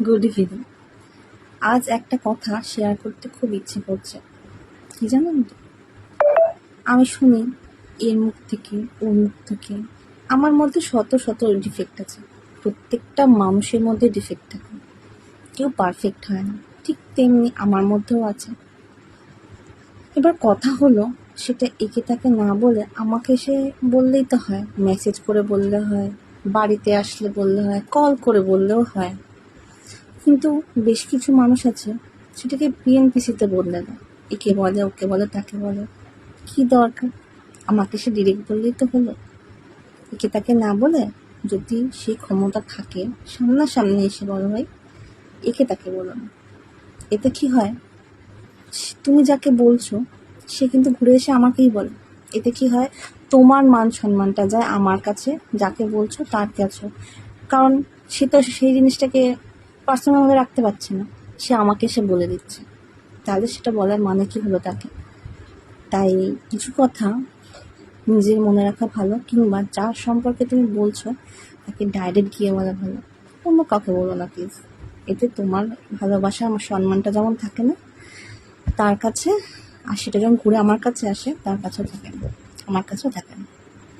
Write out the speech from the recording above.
Good evening. আজ একটা কথা শেয়ার করতে খুব ইচ্ছে করছে। কি জানেন তো, আমি শুনি এর মুখ থেকে ওর মুখ থেকে আমার মধ্যে শত শত ডিফেক্ট আছে। প্রত্যেকটা মানুষের মধ্যে ডিফেক্ট থাকে, কেউ পারফেক্ট হয় না। ঠিক তেমনি আমার মধ্যেও আছে। এবার কথা হলো, সেটা একে তাকে না বলে আমাকে সে বললেই তো হয়, মেসেজ করে বললে হয়, বাড়িতে আসলে বললে হয়, কল করে বললেও হয়। কিন্তু বেশ কিছু মানুষ আছে সেটাকে পিএনপিসিতে বদলে দেয়, একে বলে ওকে বলে তাকে বলে। কি দরকার? আমাকে সে ডিরেক্ট বললেই তো হলো। একে তাকে না বলে যদি সেই ক্ষমতা থাকে সামনাসামনি এসে বলো, ভাই একে তাকে বলো না। এতে কি হয়, তুমি যাকে বলছো সে কিন্তু ঘুরে এসে আমাকেই বলে। এতে কি হয়, তোমার মান সম্মানটা যায় আমার কাছে, যাকে বলছো তার কাছে। কারণ সে তো সেই জিনিসটাকে পার্সোনালভাবে রাখতে পারছে না, সে আমাকে সে বলে দিচ্ছে। তাহলে সেটা বলার মানে কি হলো তাকে? তাই কিছু কথা নিজের মনে রাখা ভালো, কিংবা যার সম্পর্কে তুমি বলছো তাকে ডাইরেক্ট গিয়ে বলা ভালো। অন্য কাউকে বলো না প্লিজ। এতে তোমার ভালোবাসা আমার সম্মানটা যেমন থাকে না তার কাছে, আর সেটা যখন ঘুরে আমার কাছে আসে তার কাছেও থাকে না, আমার কাছেও থাকে না।